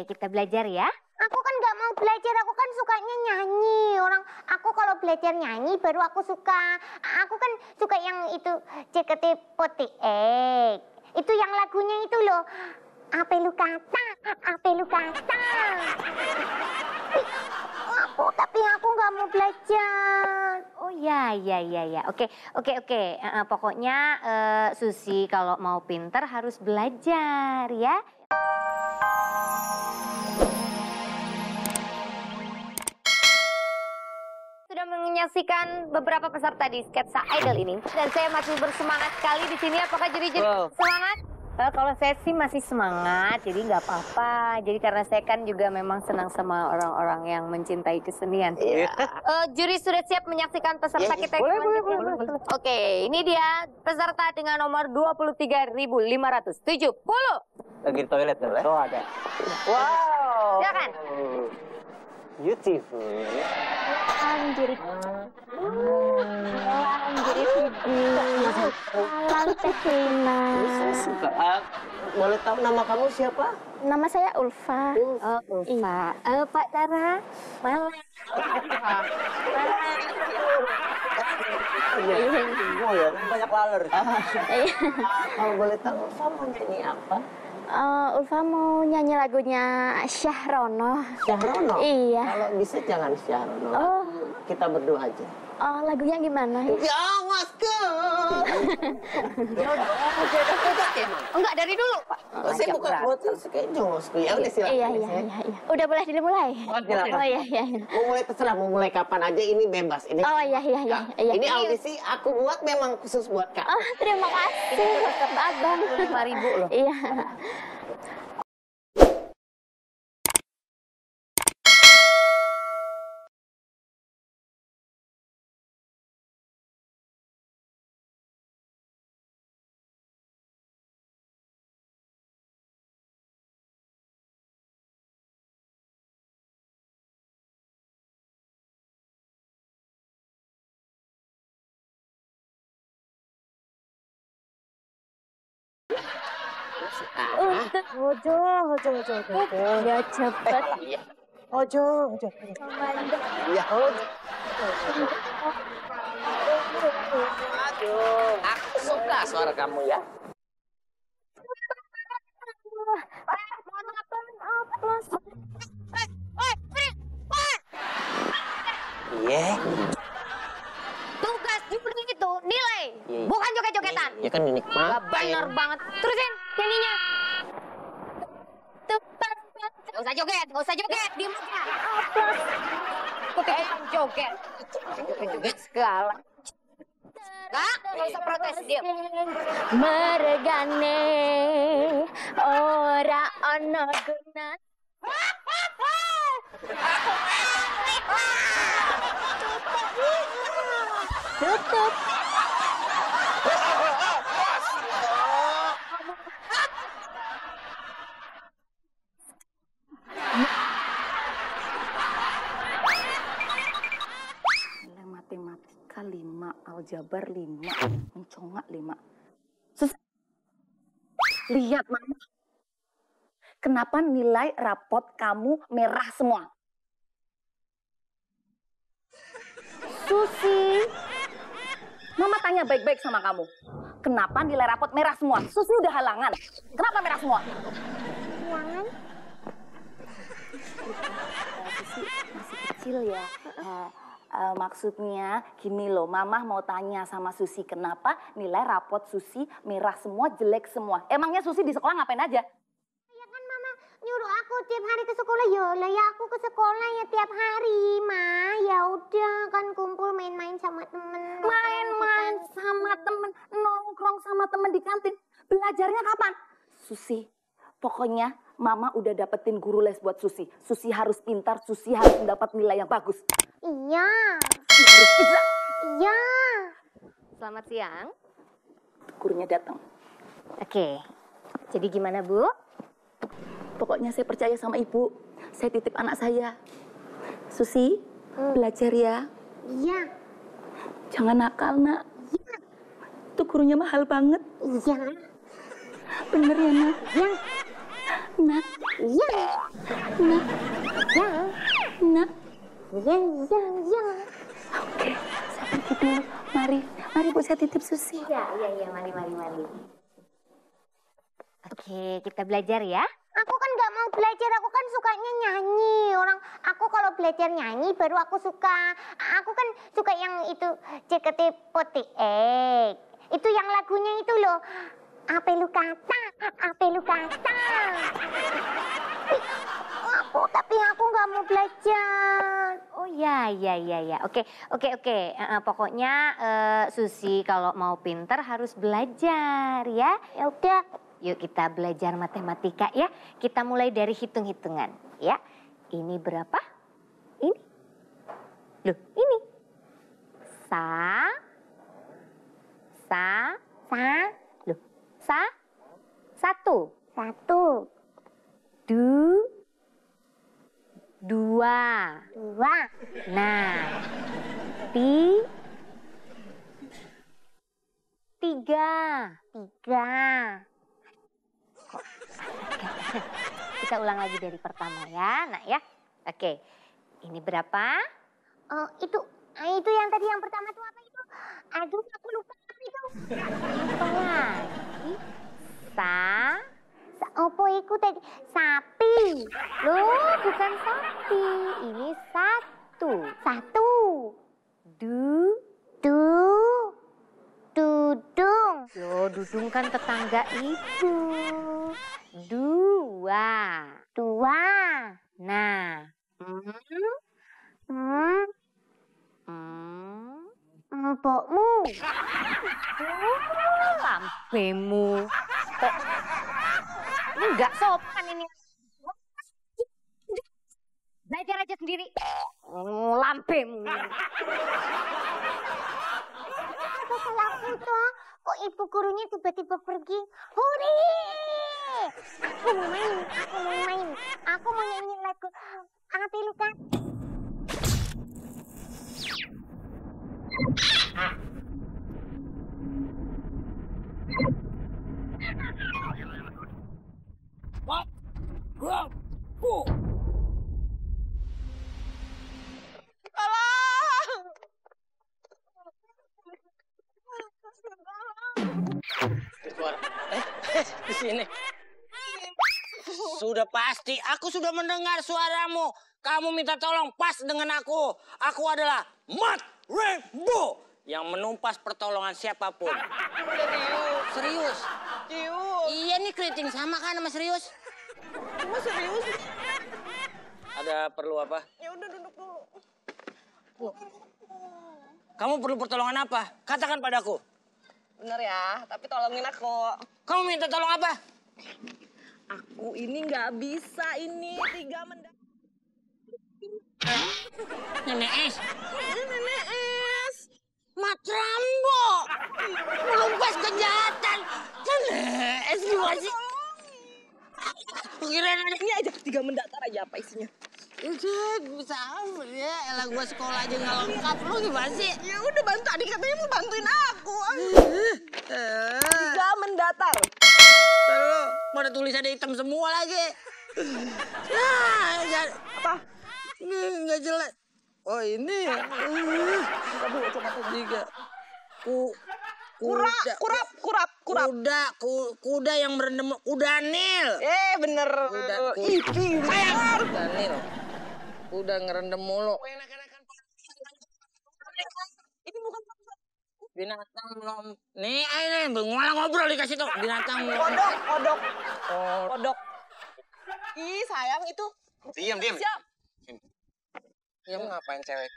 kita belajar ya. Aku kan nggak mau belajar, aku kan sukanya nyanyi. Aku kalau belajar nyanyi baru aku suka. Aku kan suka yang itu JKT48. Itu yang lagunya itu loh. Apa lu kata? Apa lu kata? Tapi aku nggak mau belajar. Oh ya. Oke. Pokoknya Susi kalau mau pinter harus belajar ya. Sudah menyaksikan beberapa peserta di sketsa idol ini dan saya masih bersemangat sekali di sini. Apakah juri-juri semangat? Kalau saya sih masih semangat, jadi nggak apa-apa. Jadi karena saya kan juga memang senang sama orang-orang yang mencintai kesenian. Juri sudah siap menyaksikan peserta kita. Boleh. Oke, ini dia peserta dengan nomor 23.570. Lagi di toilet kan? Oh ada. Wow. Silakan. Beautiful. Anjir. Anjir Salam Tehina. Boleh tahu nama kamu siapa? Nama saya Ulfa. Oh, Ulfa. Pak Tara. Malam. Oh ya, banyak laler. Kalau boleh tahu, Ulfa mau nyanyi apa? Ulfa mau nyanyi lagunya Syahrono. Syahrono? Iya. Kalau bisa jangan Syahrono. Oh. Kita berdua aja. Oh, lagunya gimana? Ya, Masku. Enggak, dari dulu, Pak. Saya bukan foto, kayak Jongosku. Ya udah silakan. Iya. Udah boleh dimulai? Oh, silakan. Oh iya. Mau mulai terserah, mau mulai kapan aja ini bebas. Ini. Oh iya. Ini audisi aku buat memang khusus buat kamu. Oh, terima kasih. Abang. 5.000 loh. Iya. Ojo. Ya cepat. Ojo. Ya, Ojo. Aduh, aku suka suara kamu ya. Iya. Tugas juri itu nilai, bukan joget-jogetan. Ya kan dinikmatin. Gak bener banget. Terusin nyanyinya. Tepat. Gak usah joget, diem aja. Ikutin joget. Joget segala. Gak usah protes, diem. Meregane ora ana guna. Tutup. Matematika 5, aljabar 5, mencongak 5. Lihat, Mama. Kenapa nilai rapot kamu merah semua? Susi, Mama tanya baik-baik sama kamu. Kenapa nilai rapot merah semua? Susi udah halangan. Kenapa merah semua? Halangan? Susi masih kecil ya. Maksudnya gini loh, Mama mau tanya sama Susi kenapa nilai rapot Susi merah semua, jelek semua. Emangnya Susi di sekolah ngapain aja? Ya kan Mama nyuruh aku tiap hari ke sekolah, ya aku ke sekolah ya tiap hari, Ma. Ya udah kan kumpul main-main sama temen. Main-main sama temen, nongkrong sama temen di kantin. Belajarnya kapan? Susi, pokoknya Mama udah dapetin guru les buat Susi. Susi harus pintar, Susi harus mendapat nilai yang bagus. Iya. Harus bisa. Iya. Selamat siang. Gurunya datang. Oke, jadi gimana, Bu? Pokoknya saya percaya sama Ibu. Saya titip anak saya. Susi, belajar ya. Iya. Jangan nakal, Nak. Iya. Itu gurunya mahal banget. Iya. Bener ya, Nak? Iya. Nak. Iya. Nak. Ya. Nak. Ya, ya, ya. Oke, saya pergi dulu. Mari, mari Bu, saya titip Susi. Iya, mari. Oke, kita belajar ya. Aku kan nggak mau belajar, aku kan sukanya nyanyi. Aku kalau belajar nyanyi baru aku suka. Aku kan suka yang itu JKT48. Itu yang lagunya itu loh. Apa lu kata? Tapi aku nggak mau belajar. Oh ya. Oke. Pokoknya Susi kalau mau pinter harus belajar ya. Ya udah. Yuk kita belajar matematika ya. Kita mulai dari hitung-hitungan ya. Ini berapa? Ini. Loh, ini. Loh, satu. Dua. Nah, tiga. Kita ulang lagi dari pertama ya, nak ya. Oke, ini berapa? Itu yang tadi yang pertama tuh apa itu? Aduh, aku lupa apa itu. Apa lagi? Apa itu tadi? Sapi. Loh, bukan sapi. Ini satu. Dudung. Loh, dudung kan tetangga ibu. Dua. Nah. Mbokmu. Lampemu. Kok ini nggak sopan ini. Belajar aja sendiri. Lampemu. Apa salahku toh? Kok ibu gurunya tiba-tiba pergi? Hore! Aku mau main. Aku mau nyanyi lagu. Apa lu kan? Di sini. Sudah pasti, aku sudah mendengar suaramu. Kamu minta tolong pas dengan aku. Aku adalah Mat Rainbow yang menumpas pertolongan siapapun. Serius? Iya nih keriting sama kan sama serius. Cuma serius. Ada perlu apa? Ya udah duduk dulu. Kamu perlu pertolongan apa? Katakan padaku. Bener ya, tapi tolongin aku. Kamu minta tolong apa? Aku ini nggak bisa ini 3 mendak. Nenek Es. Nenek Es. Mat Rambo. Melumpas kejahatan. Nenek Es gimana sih? Kirain ada Ini aja 3 mendatar aja apa isinya. itu bisa apa ya? Elah gua sekolah aja nggak lengkap. Lu gimana sih? Ya udah bantu, adik katanya mau bantuin aku. 3 mendatar. Lu mau ada tulisannya hitam semua lagi. Apa? Ini nggak jelas. Oh ini. Coba tuh. 3. Kuda yang berendam. Kuda Nil. Bener. Iki bener. Kuda Nil. Kuda ngerendam mulu. Ini bukan Binatang belum. Nih, ini ngobrol dikasih tuh. Binatang belum. kodok. Ih, sayang itu. Diam. Siap. Diam ngapain cewek?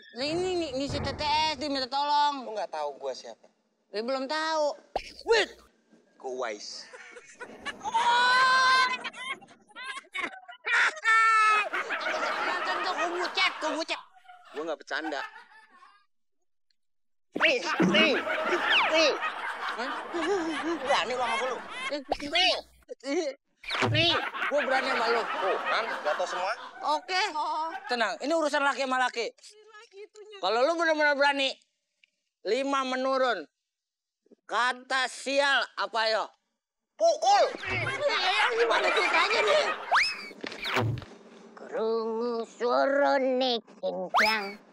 Nah ini si TTS dia minta tolong. Lu nggak tahu gua siapa? Dia belum tahu. Wait. Ko Wise. Kubucet. Gua nggak bercanda. Nih. Berani lu sama gua lu. Nih, gua berani sama lu. Tuh, kan jatuh semua. Oke. Tenang, ini urusan laki sama laki. Kalau lu benar-benar berani, 5 menurun. Kata sial apa yo? Pukul. Gimana ceritanya nih? Kerungu suara nek kencang.